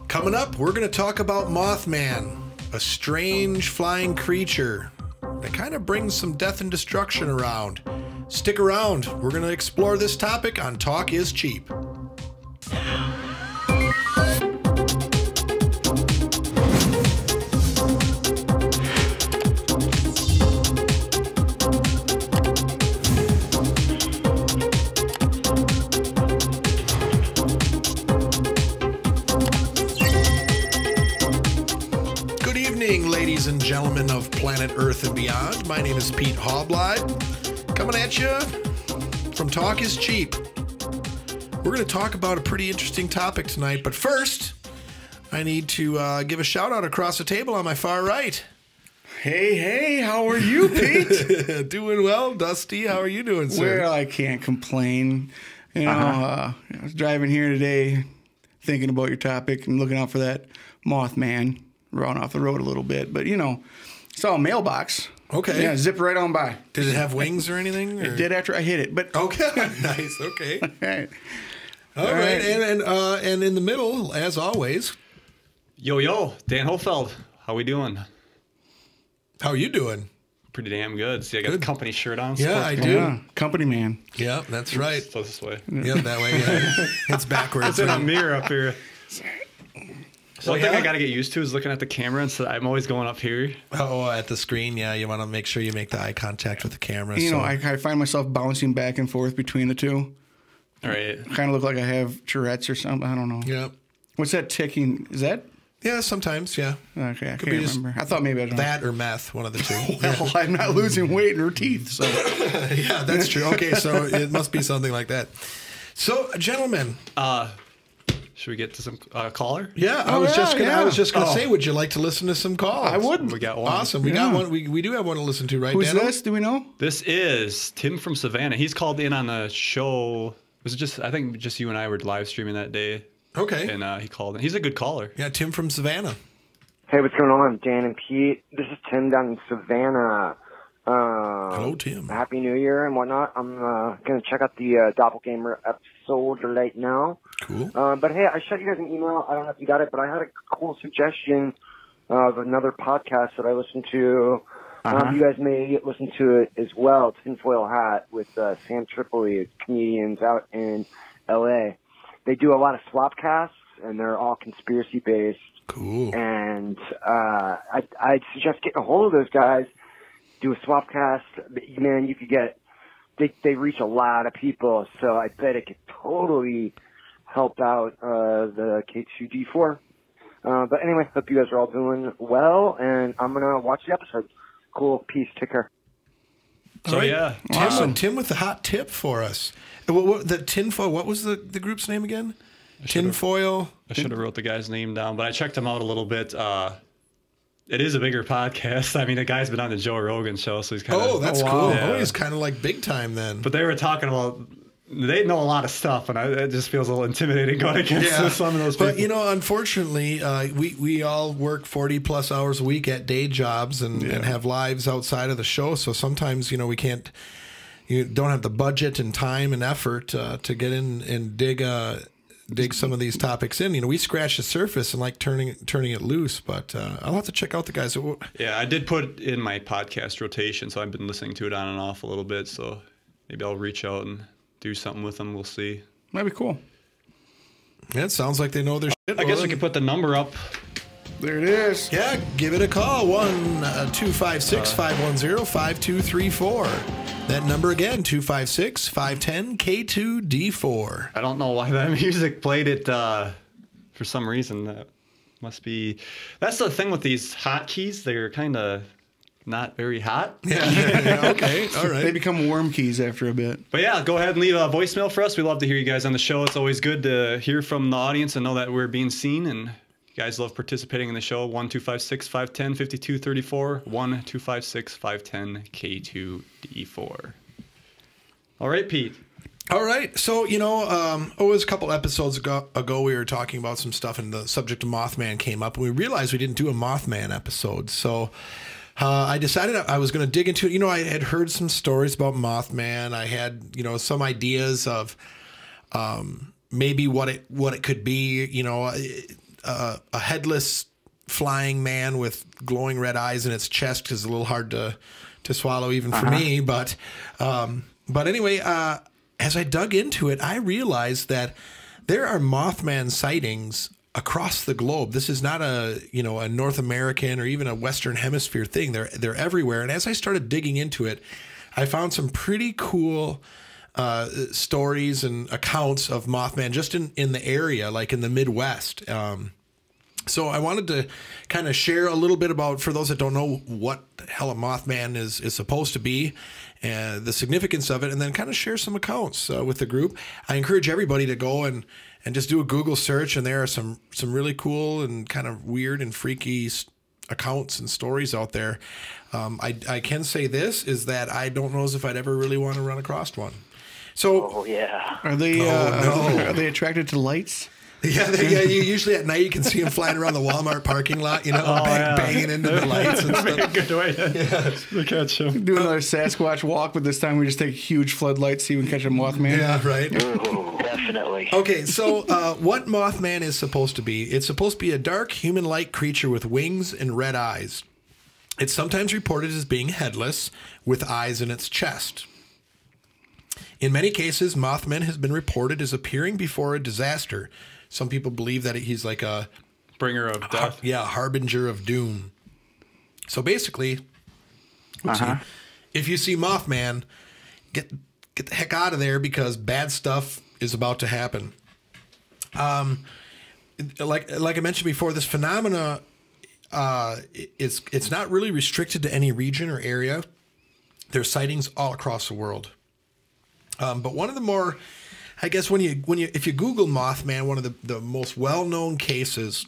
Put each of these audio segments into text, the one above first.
Coming up, we're going to talk about Mothman, a strange flying creature that kind of brings some death and destruction around. Stick around. We're going to explore this topic on Talk is Cheap. Ladies and gentlemen of planet Earth and beyond, my name is Pete Halbleib, coming at you from Talk is Cheap. We're going to talk about a pretty interesting topic tonight, but first, I need to give a shout out across the table on my far right. Hey, how are you, Pete? Doing well, Dusty. How are you doing, sir? Well, I can't complain. You know, I was driving here today thinking about your topic and looking out for that Mothman. Run off the road a little bit, but you know, saw a mailbox. Okay. Yeah, zipped right on by. Did it have wings or anything? Or? It did after I hit it, but okay, nice. Okay. All right. All right. And in the middle, as always. Yo, Dan Hohlfeld. How we doing? How are you doing? Pretty damn good. See, I got the company shirt on. Yeah, I do. Yeah, company man. Yeah, that's right. So this way. Yep, that way. Yeah. It's backwards. It's in a mirror up here. One thing I got to get used to is looking at the camera, and so I'm always going up here. Oh, at the screen, yeah. You want to make sure you make the eye contact with the camera. You know, I find myself bouncing back and forth between the two. All right. Kind of look like I have Tourette's or something. I don't know. Yeah. What's that ticking? Is that? Yeah, sometimes, yeah. Okay, I can't remember. I thought maybe I was that or meth, one of the two. Well, I'm not losing weight in her teeth, so. Yeah, that's true. Okay, so it must be something like that. So, gentlemen. Should we get to some caller? Yeah, I was just gonna say, would you like to listen to some calls? I would. We got one. Awesome. We got one. We do have one to listen to, right? Who's Dano? this? Do we know? This is Tim from Savannah. He's called in on the show. Was it just? I think just you and I were live streaming that day. Okay. And he called in. He's a good caller. Yeah, Tim from Savannah. Hey, what's going on, Dan and Pete? This is Tim down in Savannah. Hello, Tim. Happy New Year and whatnot. I'm going to check out the Doppelganger episode right now. Cool. But hey, I shot you guys an email. I don't know if you got it, but I had a cool suggestion of another podcast that I listened to. You guys may listen to it as well, Tinfoil Hat, with Sam Tripoli, comedians out in L.A. They do a lot of swapcasts, and they're all conspiracy-based. Cool. And I'd suggest getting a hold of those guys. Do a swapcast, man. You could get they reach a lot of people, so I bet it could totally help out the K2D4. But anyway, hope you guys are all doing well, and I'm gonna watch the episode. Cool, peace, take care. So yeah, Tim with the hot tip for us. The tinfoil. What was the group's name again? Tinfoil. I should have wrote the guy's name down, but I checked him out a little bit. It is a bigger podcast. I mean, the guy's been on the Joe Rogan show, so he's kind of... Oh, that's cool. Yeah. Oh, he's kind of like big time then. But they were talking about... They know a lot of stuff, and it just feels a little intimidating going against some of those people. But, you know, unfortunately, we all work 40-plus hours a week at day jobs and have lives outside of the show, so sometimes, you know, we can't... You don't have the budget and time and effort to get in and dig some of these topics in. You know, we scratch the surface and like turning it loose, but I'll have to check out the guys. Yeah, I did put it in my podcast rotation, so I've been listening to it on and off a little bit, so maybe I'll reach out and do something with them. We'll see. Might be cool. Yeah, it sounds like they know their shit. I guess we could put the number up. There it is. Yeah, give it a call. 1-256-510-5234. That number again, 256-510-K2D4. I don't know why that music played it for some reason. That must be... That's the thing with these hotkeys. They're kind of not very hot. Yeah. Okay. All right. They become worm keys after a bit. But yeah, go ahead and leave a voicemail for us. We love to hear you guys on the show. It's always good to hear from the audience and know that we're being seen, and you guys love participating in the show. 1-256-510-5234, 1-256-510-K2D4. All right, Pete. All right. So, you know, it was a couple episodes ago we were talking about some stuff, and the subject of Mothman came up, and we realized we didn't do a Mothman episode. So I decided I was going to dig into it. You know, I had heard some stories about Mothman. I had, you know, some ideas of maybe what it could be. You know, a headless flying man with glowing red eyes in its chest, because it's a little hard to swallow even for me. But anyway, as I dug into it, I realized that there are Mothman sightings across the globe. This is not a North American or even a Western Hemisphere thing. They're everywhere. And as I started digging into it, I found some pretty cool stories and accounts of Mothman just in the area, like in the Midwest. So I wanted to kind of share a little bit about, for those that don't know what the hell a Mothman is supposed to be, and the significance of it, and then kind of share some accounts with the group. I encourage everybody to go and just do a Google search, and there are some really cool and kind of weird and freaky accounts and stories out there. I can say this, is that I don't know as if I'd ever really want to run across one. So, are they attracted to lights? Yeah, you usually at night you can see them flying around the Walmart parking lot, banging into the lights and stuff. Good way to catch them. Do another Sasquatch walk, but this time we just take huge floodlights so you can catch a Mothman. Yeah, right. Ooh, definitely. Okay, so what Mothman is supposed to be? It's supposed to be a dark human-like creature with wings and red eyes. It's sometimes reported as being headless with eyes in its chest. In many cases, Mothman has been reported as appearing before a disaster. Some people believe that he's like a bringer of death. Yeah, harbinger of doom. So basically, if you see Mothman, get the heck out of there, because bad stuff is about to happen. Like I mentioned before, this phenomena it's not really restricted to any region or area. There's sightings all across the world. But one of the more, I guess, if you Google Mothman, one of the most well-known cases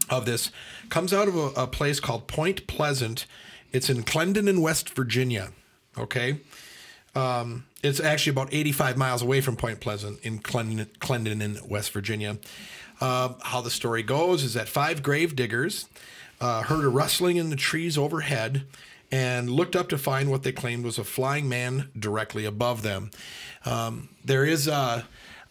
of this comes out of a place called Point Pleasant. It's in Clendon in West Virginia. Okay. It's actually about 85 miles away from Point Pleasant in Clendon in West Virginia. How the story goes is that 5 grave diggers heard a rustling in the trees overhead and looked up to find what they claimed was a flying man directly above them. There is a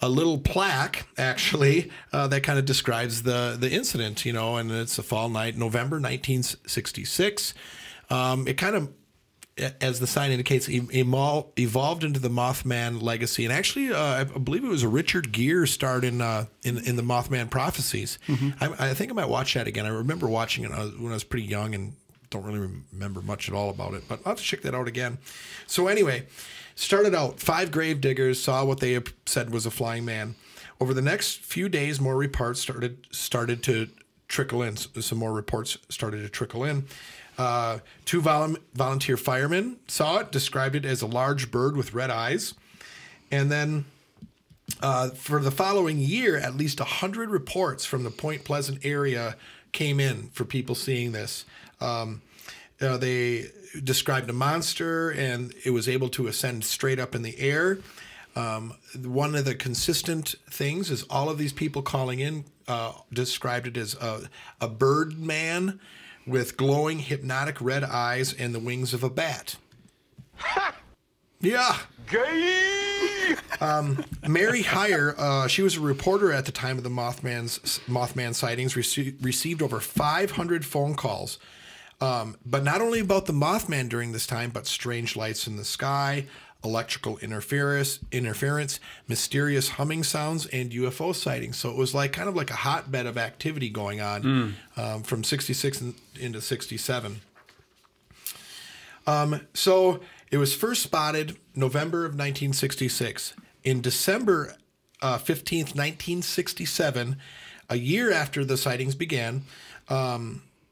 little plaque, actually, that kind of describes the incident, and it's a fall night, November 1966. It kind of, as the sign indicates, evolved into the Mothman legacy. And actually, I believe it was a Richard Gere starred in the Mothman prophecies. I think I might watch that again. I remember watching it when I was pretty young and don't really remember much at all about it, but I'll have to check that out again. So anyway, started out, 5 grave diggers saw what they said was a flying man. Over the next few days, more reports started to trickle in. Some more reports started to trickle in. 2 volunteer firemen saw it, described it as a large bird with red eyes. And then for the following year, at least 100 reports from the Point Pleasant area came in for people seeing this. They described a monster, and it was able to ascend straight up in the air. One of the consistent things is all of these people calling in described it as a bird man with glowing hypnotic red eyes and the wings of a bat. Yeah. Gay! Mary Heyer, she was a reporter at the time of the Mothman sightings, received over 500 phone calls. But not only about the Mothman during this time, but strange lights in the sky, electrical interference, mysterious humming sounds, and UFO sightings. So it was kind of like a hotbed of activity going on from 66 into 67. So it was first spotted November of 1966. In December 15th, 1967, a year after the sightings began,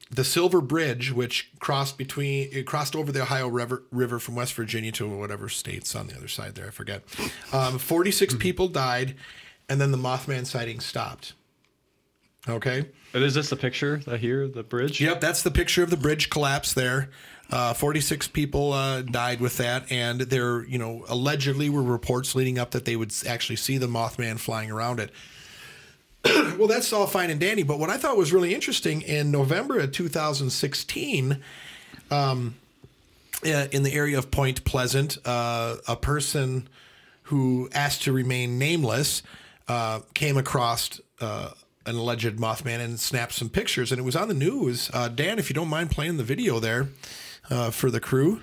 the Silver Bridge, which crossed over the Ohio River from West Virginia to whatever state's on the other side there, I forget. 46 people died, and then the Mothman sighting stopped. Okay. And is this the picture here, the bridge? Yep, that's the picture of the bridge collapse there. 46 people died with that, and there, allegedly were reports leading up that they would actually see the Mothman flying around it. Well, that's all fine and dandy, but what I thought was really interesting, in November of 2016, in the area of Point Pleasant, a person who asked to remain nameless came across an alleged Mothman and snapped some pictures, and it was on the news. Dan, if you don't mind playing the video there for the crew.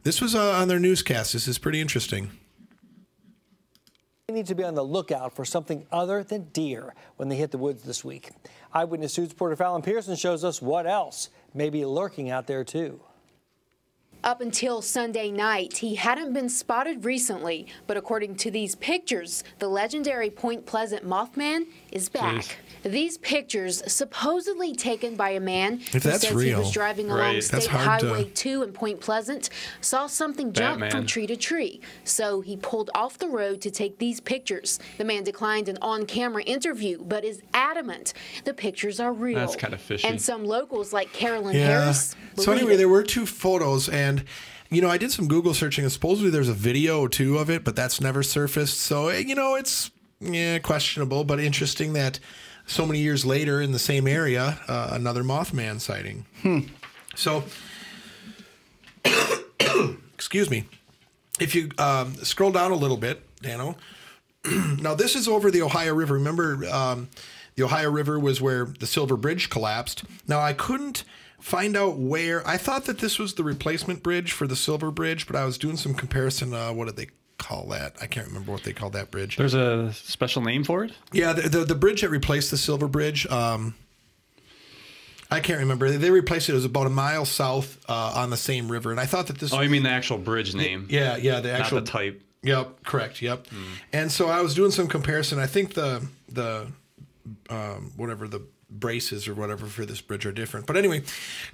This was on their newscast. This is pretty interesting. They need to be on the lookout for something other than deer when they hit the woods this week. Eyewitness News reporter Fallon Pearson shows us what else may be lurking out there, too. Up until Sunday night, he hadn't been spotted recently, but according to these pictures, the legendary Point Pleasant Mothman is back. Jeez. These pictures, supposedly taken by a man who that's says real. he was driving along Right. State hard to- Highway 2 in Point Pleasant, saw something jump Batman. from tree to tree. So he pulled off the road to take these pictures. The man declined an on-camera interview, but is adamant the pictures are real. That's kinda fishy. And some locals like Carolyn Yeah. Harris So believe anyway, it. there were 2 photos, and I did some Google searching, and supposedly there's a video too of it, but that's never surfaced. So it's questionable, but interesting that so many years later in the same area, another Mothman sighting. So, excuse me. If you scroll down a little bit, Dano. Now this is over the Ohio River. Remember, the Ohio River was where the Silver Bridge collapsed. Now I couldn't find out where. I thought that this was the replacement bridge for the Silver Bridge, but I was doing some comparison. What did they call that? I can't remember what they called that bridge. There's a special name for it? Yeah, the bridge that replaced the Silver Bridge. I can't remember. They replaced it. It was about a mile south on the same river, and I thought that this. Oh, you mean the actual bridge name? Yeah, the actual. Not the type. Yep, correct. Yep. And so I was doing some comparison. I think the whatever the braces or whatever for this bridge are different. But anyway,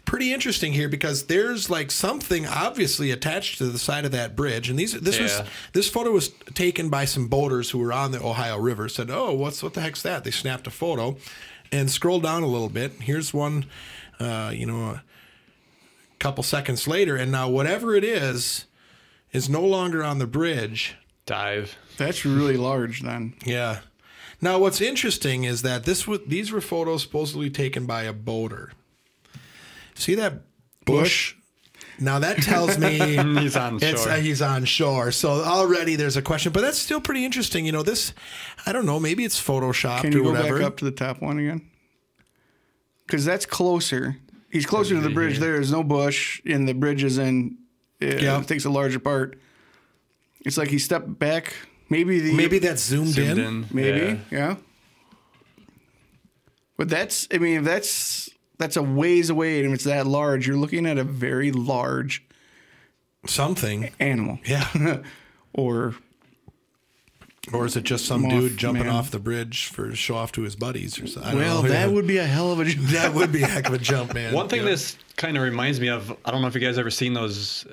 pretty interesting here because there's like something obviously attached to the side of that bridge. And this photo was taken by some boaters who were on the Ohio River. Said, "Oh, what the heck's that?" They snapped a photo and scrolled down a little bit. Here's one, a couple seconds later, and now whatever it is no longer on the bridge. Dive. That's really large then. Yeah. Now, what's interesting is that these were photos supposedly taken by a boater. See that bush? Now that tells me He's on shore. He's on shore. So already there's a question, but that's still pretty interesting. This, I don't know, maybe it's photoshopped Can you or go whatever. back up to the top one again? Because that's closer. He's closer to the bridge. There's no bush, and the bridge is in. It takes a larger part. It's like he stepped back. Maybe that's zoomed in. Maybe, yeah. But that's a ways away, and if it's that large, you're looking at a very large Something. animal. Yeah. Or is it just some dude jumping off the bridge to show off to his buddies or something? I don't know. that would be a hell of a jump. That would be a heck of a jump, man. One thing this kind of reminds me of, I don't know if you guys ever seen those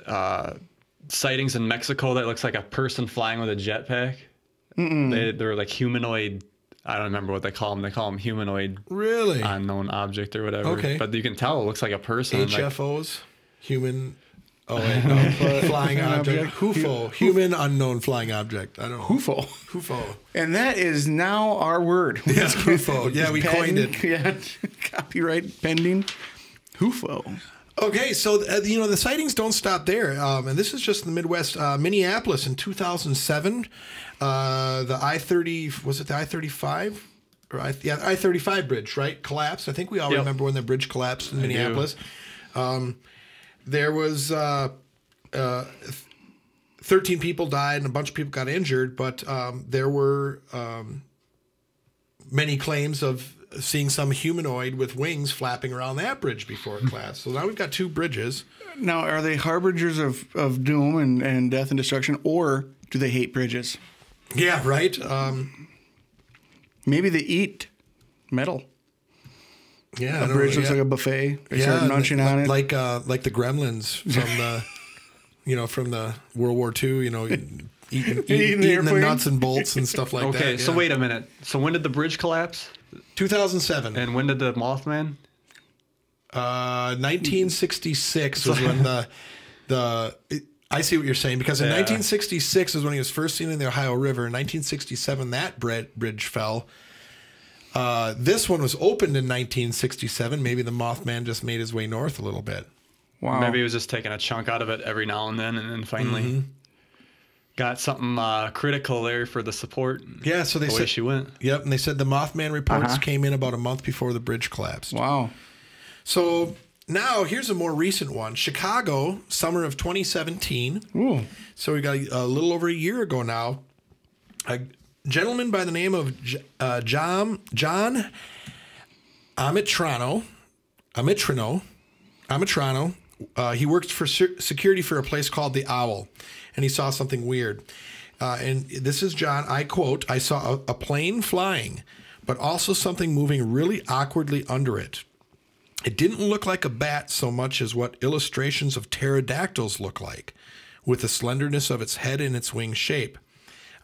sightings in Mexico that looks like a person flying with a jetpack. They're like humanoid. I don't remember what they call them. They call them humanoid. Really? Unknown object or whatever. Okay. But you can tell it looks like a person. HFOs, human. Oh wait, no, flying object. HUFO, human unknown flying object. I don't know. HUFO. And that is now our word. Yes, HUFO. Yeah, we coined it. Yeah, copyright pending. HUFO. Okay, so the sightings don't stop there, and this is just in the Midwest. Minneapolis in 2007, the I-30 was it the I-35 or I-35 bridge, right? Collapsed. I think we all remember when the bridge collapsed in Minneapolis. There was 13 people died and a bunch of people got injured, but there were many claims of seeing some humanoid with wings flapping around that bridge before it collapsed. So now we've got 2 bridges. Now, are they harbingers of doom and death and destruction, or do they hate bridges? Yeah, right. Maybe they eat metal. Yeah, A bridge looks like a buffet. They start munching on it. like the Gremlins from the World War II. Eating the nuts and bolts and stuff like that. Okay, so wait a minute. So when did the bridge collapse? 2007. And when did the Mothman? 1966 was when I see what you're saying, because in 1966 is when he was first seen in the Ohio River. In 1967, that bridge fell. This one was opened in 1967. Maybe the Mothman just made his way north a little bit. Wow. Maybe he was just taking a chunk out of it every now and then finally. got something critical there for the support. Yeah, so they the way said she went. Yep, and they said the Mothman reports came in about a month before the bridge collapsed. Wow. So now here's a more recent one. Chicago, summer of 2017. Ooh. So we got a little over a year ago now. A gentleman by the name of John Amitrano. He worked for security for a place called the Owl, and he saw something weird. And this is John. I quote, "I saw a plane flying, but also something moving really awkwardly under it. It didn't look like a bat so much as what illustrations of pterodactyls look like, with the slenderness of its head and its wing shape.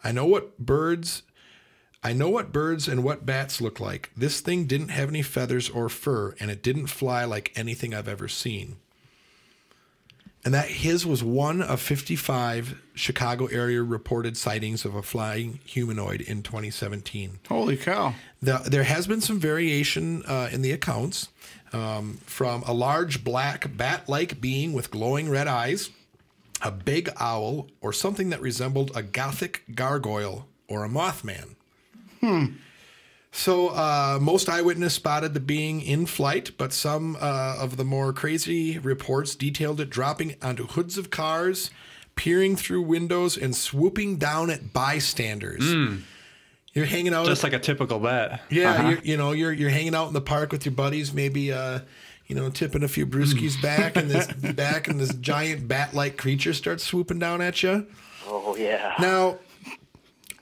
I know what birds and what bats look like. This thing didn't have any feathers or fur, and it didn't fly like anything I've ever seen." And that his was one of 55 Chicago area reported sightings of a flying humanoid in 2017. Holy cow. There has been some variation in the accounts, from a large black bat-like being with glowing red eyes, a big owl, or something that resembled a Gothic gargoyle or a Mothman. So most eyewitnesses spotted the being in flight, but some of the more crazy reports detailed it dropping onto hoods of cars, peering through windows, and swooping down at bystanders. You're hanging out, just like a typical bat. Yeah, you're hanging out in the park with your buddies, maybe tipping a few brewskis back, and this giant bat-like creature starts swooping down at you. Oh yeah. Now,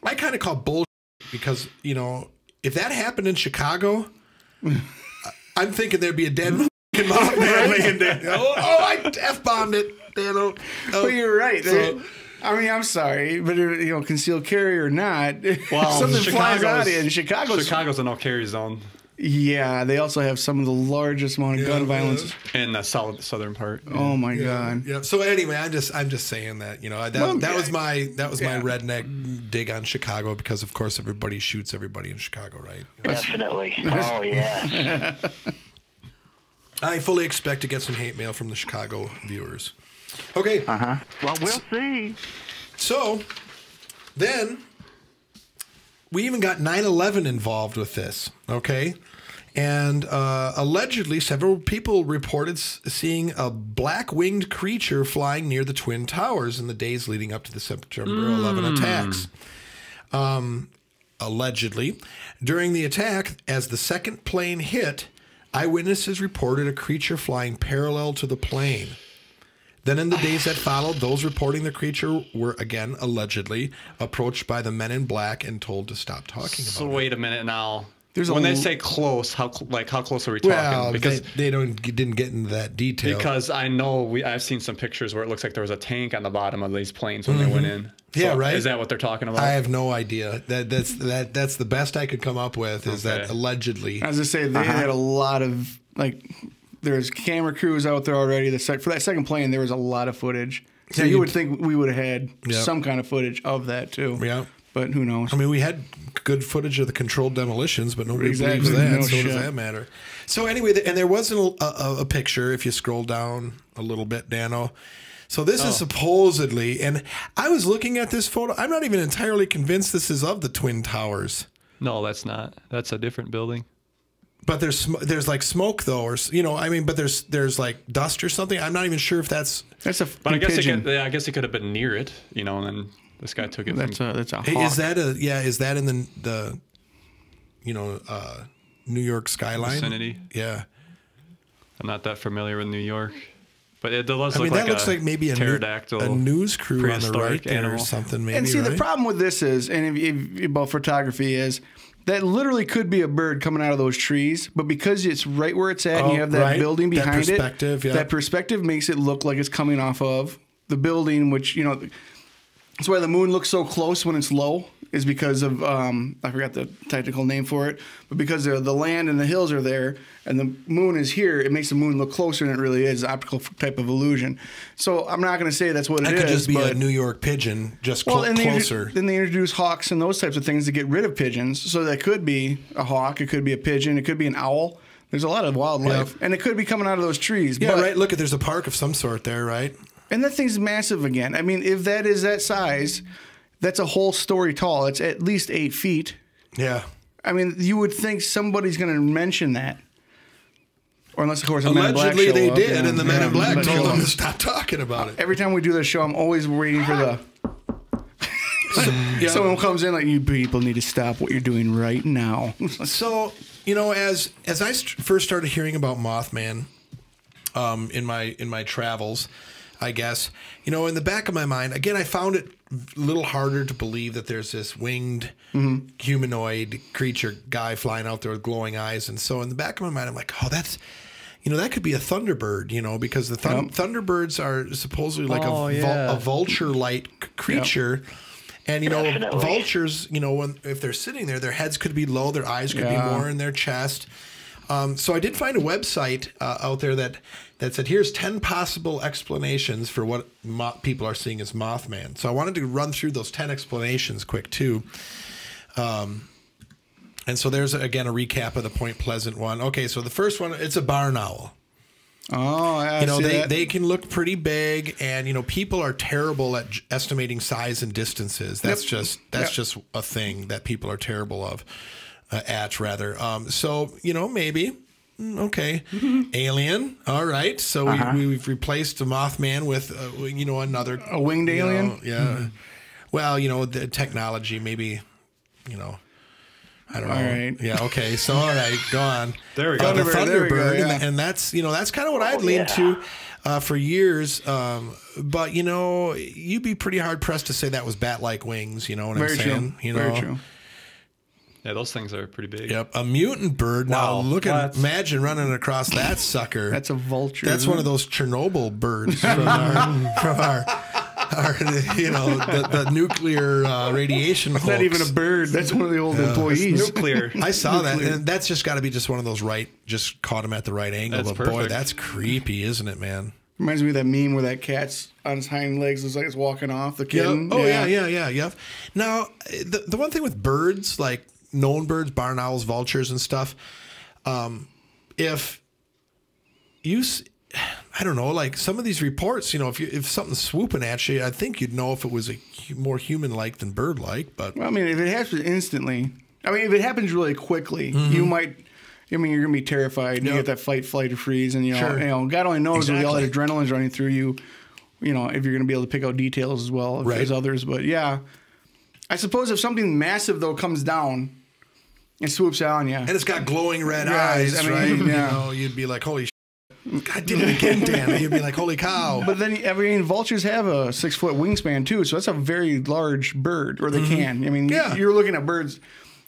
I kind of call bullshit because if that happened in Chicago, I'm thinking there'd be a dead Mothman. I F-bombed it. But you're right. I mean, I'm sorry, but concealed carry or not, something flies out in Chicago. Chicago's a no carry zone. Yeah, they also have some of the largest amount of gun violence in the southern part. Yeah. Oh my God. Yeah. So anyway, I'm just saying that that was my redneck dig on Chicago, because of course everybody shoots everybody in Chicago, right? Definitely. Oh yeah. I fully expect to get some hate mail from the Chicago viewers. Okay. Well, we'll see. So then we even got 9/11 involved with this. Okay. And allegedly, several people reported seeing a black-winged creature flying near the Twin Towers in the days leading up to the September 11 attacks. Allegedly, during the attack, as the second plane hit, eyewitnesses reported a creature flying parallel to the plane. Then in the days that followed, those reporting the creature were again allegedly approached by the men in black and told to stop talking about it. So wait a minute now. When they say close, how close are we talking? Well, because they didn't get into that detail. Because I know I've seen some pictures where it looks like there was a tank on the bottom of these planes when they went in. So yeah, right. Is that what they're talking about? I have no idea. That's the best I could come up with. Is that allegedly? As I say, they had a lot of there's camera crews out there already. For that second plane, there was a lot of footage. So you would think we would have had some kind of footage of that too. Yeah. But who knows? I mean, we had good footage of the controlled demolitions, but nobody believes that. So does that matter? So anyway, and there was a picture, if you scroll down a little bit, Dano. So this is supposedly, and I was looking at this photo. I'm not even entirely convinced this is of the Twin Towers. No, that's not. That's a different building. But there's like smoke though, or but there's like dust or something. I'm not even sure if that's a. But I guess it could have been near it, and then this guy took it. That's a hawk. Is that is that in the New York skyline vicinity? Yeah. I'm not that familiar with New York, but it does look like that looks like maybe a pterodactyl, a news crew on the right there animal or something. Maybe. And see, the problem with this is, and about photography is, that literally could be a bird coming out of those trees, but because it's right where it's at and you have that building behind that perspective makes it look like it's coming off of the building, which, that's why the moon looks so close when it's low, is because of, I forgot the technical name for it, but because the land and the hills are there and the moon is here, it makes the moon look closer than it really is, optical type of illusion. So I'm not going to say that's what it is. That could just be a New York pigeon, just closer. Then they introduce hawks and those types of things to get rid of pigeons. So that could be a hawk, it could be a pigeon, it could be an owl. There's a lot of wildlife, and it could be coming out of those trees. Yeah, right. Look, there's a park of some sort there, right? And that thing's massive again. I mean, if that is that size, that's a whole story tall. It's at least 8 feet. Yeah. I mean, you would think somebody's going to mention that. Or unless, of course, the Men in Black Allegedly, they show did, up, and the Men in Black but told show them up. to stop talking about it. Every time we do this show, I'm always waiting for the... Yeah. Someone comes in like, you people need to stop what you're doing right now. So, you know, as I first started hearing about Mothman in my travels, I guess, you know, in the back of my mind, again, I found it a little harder to believe that there's this winged humanoid creature guy flying out there with glowing eyes. And so in the back of my mind, I'm like, oh, that's, you know, that could be a thunderbird, you know, because the thunderbirds are supposedly like a vulture-like creature. Yep. And, you know, Definitely. vultures, you know, if they're sitting there, their heads could be low, their eyes could be more in their chest. So I did find a website out there that said, here's 10 possible explanations for what people are seeing as Mothman. So I wanted to run through those 10 explanations quick, too. And so there's, again, a recap of the Point Pleasant one. Okay, so the first one, it's a barn owl. Oh, I you know, see that. they can look pretty big, and you know, people are terrible at estimating size and distances. That's just a thing that people are terrible of at rather. So you know, maybe okay, alien. All right, so we've replaced the Mothman with you know, another A winged alien. Yeah. Well, you know, the technology maybe, you know. I don't know. All right. Yeah. Okay. So, all right. Go on. There we go. The Thunderbird, there we go, Thunderbird, yeah. and that's, you know, that's kind of what I'd leaned to for years. But you know, you'd be pretty hard pressed to say that was bat-like wings. You know what I'm saying? True. You know. Very true. Yeah, those things are pretty big. Yep. A mutant bird. Wow. Now, imagine running across that sucker. That's a vulture. That's isn't one it? of those Chernobyl birds from our you know, the nuclear radiation hoax. Not even a bird. That's one of the old employees. Nuclear. I saw that, and that's just got to be just one of those just caught him at the right angle. That's But boy, perfect. that's creepy, isn't it, man? Reminds me of that meme where that cat's on his hind legs, looks like it's walking off the kitten. Oh yeah. Now, the one thing with birds, like known birds, barn owls, vultures, and stuff, if you, I don't know, like some of these reports, you know, if something's swooping at you, I think you'd know if it was more human-like than bird-like. But Well, I mean, if it happens instantly, I mean, if it happens really quickly, you might. I mean, you're gonna be terrified. You get that fight, flight, or freeze, and you know, God only knows with all that adrenaline's running through you. You know, if you're gonna be able to pick out details as well as others. But yeah, I suppose if something massive though comes down and swoops on you, and it's got glowing red Right, eyes, I mean, right? yeah. You know, you'd be like, holy. I did it again, damn it. You'd be like, holy cow. But then, I mean, vultures have a 6-foot wingspan too, so that's a very large bird, or they can. I mean, you're looking at birds.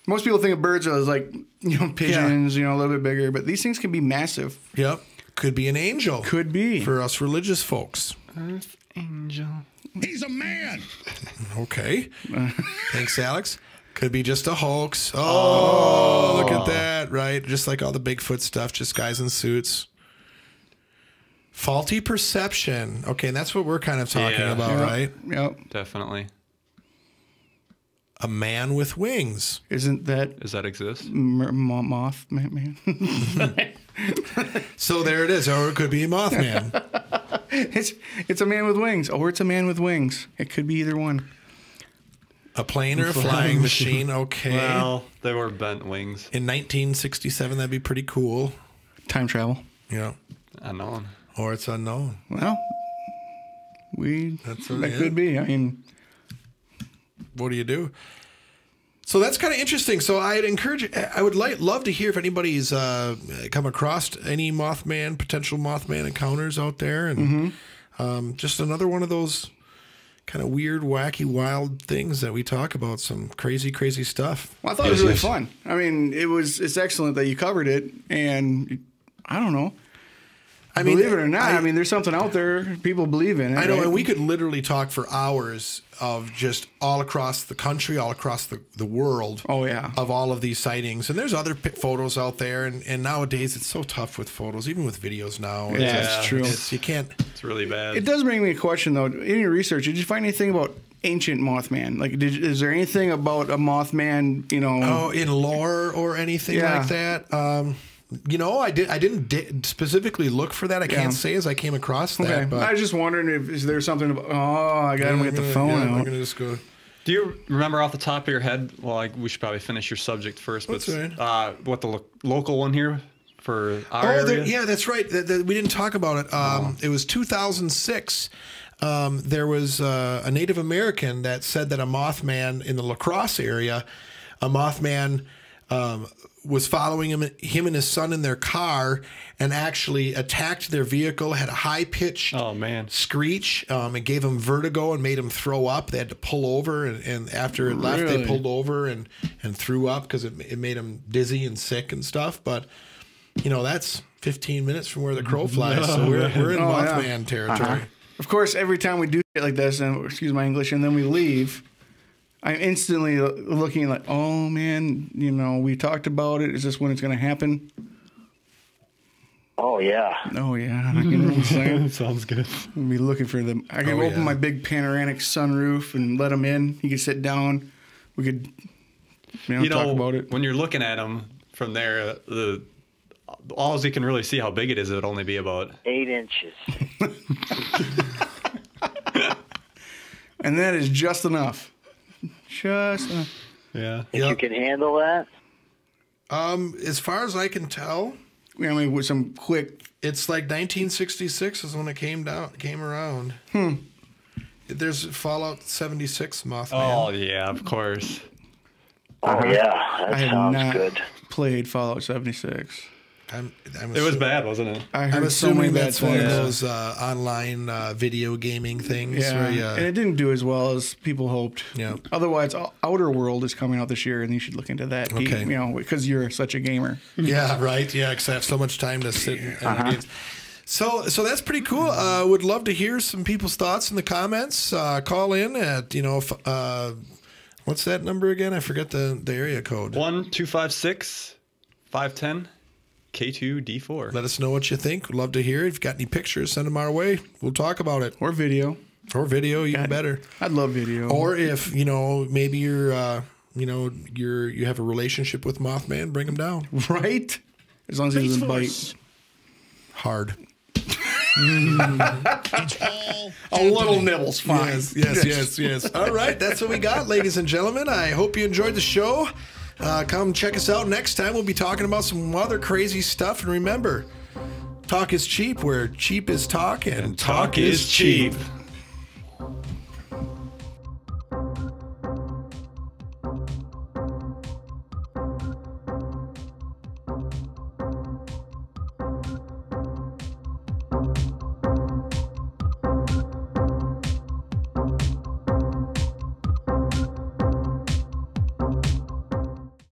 Most people think of birds as like, you know, pigeons, you know, a little bit bigger, but these things can be massive. Yep. Could be an angel. Could be. For us religious folks. Earth angel. He's a man. Okay. Thanks, Alex. Could be just a hoax. Oh, look at that, right? Just like all the Bigfoot stuff, just guys in suits. Faulty perception. Okay, and that's what we're kind of talking about, right? Yep. Definitely. A man with wings. Isn't that Does that exist? Moth man? So there it is. Or it could be a Mothman. It's a man with wings, or it's a man with wings. It could be either one. A plane or a flying machine. Okay. Well, they were bent wings. In 1967, that'd be pretty cool. Time travel. Yeah. Unknown. Or it's unknown. Well, That's that could be. I mean, what do you do? So that's kind of interesting. So I'd encourage, I would love to hear if anybody's come across any potential Mothman encounters out there. And just another one of those kind of weird, wacky, wild things that we talk about. Some crazy, crazy stuff. well, I thought it was really fun. I mean, it's excellent that you covered it. And I don't know. I mean, believe it or not, I mean, there's something out there. People believe in it. I know, right? and we could literally talk for hours of just all across the country, all across the world. Oh, yeah. Of all of these sightings. And there's other photos out there. And nowadays, it's so tough with photos, even with videos now. Yeah, it's true. You can't. It's really bad. It does bring me a question, though. In your research, did you find anything about ancient Mothman? Like, is there anything about a Mothman, you know? Oh, in lore or anything like that? You know, I didn't specifically look for that. I can't say as I came across that. Okay. But I was just wondering if is there something about, I got to get the phone I'm out. gonna just go. Do you remember off the top of your head? Well, we should probably finish your subject first. But what the local one here for our area? Yeah, that's right. We didn't talk about it. It was 2006. There was a Native American that said that a Mothman in the La Crosse area, a Mothman was following him and his son in their car and actually attacked their vehicle, had a high-pitched screech. It gave him vertigo and made him throw up. They had to pull over, and after it left, they pulled over and threw up because it made him dizzy and sick and stuff. But, you know, that's 15 minutes from where the crow flies, so we're in Mothman territory. Of course, every time we do shit like this, and excuse my English, and then we leave, I'm instantly looking like, oh man, you know, we talked about it. Is this when it's going to happen? Oh yeah. Oh yeah. You know what I'm saying? Sounds good. We'll be looking for them. I can open my big panoramic sunroof and let him in. He can sit down. We could, talk about it. When you're looking at him from there, all you can really see how big it is. It'd only be about 8 inches. And that is just enough. Just enough. Yeah. You can handle that? As far as I can tell, I mean, with some quick. It's like 1966 is when it came around. There's Fallout 76 Mothman. Oh yeah, of course. Oh yeah, that sounds good. Played Fallout 76. It was bad, wasn't it? I'm assuming that's one of those online video gaming things. Yeah, and it didn't do as well as people hoped. Yeah. Otherwise, Outer World is coming out this year, and you should look into that. Okay. You know, because you're such a gamer. Yeah, right. Yeah, because I have so much time to sit and games. So that's pretty cool. Would love to hear some people's thoughts in the comments. Call in at what's that number again? I forget the area code. 1-256-510. K2D4. Let us know what you think. We'd love to hear it. If you've got any pictures, send them our way. We'll talk about it. Or video. Even better. I'd love video. Or if, maybe you have a relationship with Mothman, bring him down. Right? As long as he doesn't bite. Hard. A little nibble's fine. Yes. All right. That's what we got, ladies and gentlemen. I hope you enjoyed the show. Come check us out next time. We'll be talking about some other crazy stuff. And remember, talk is cheap where cheap is talk and talk is cheap.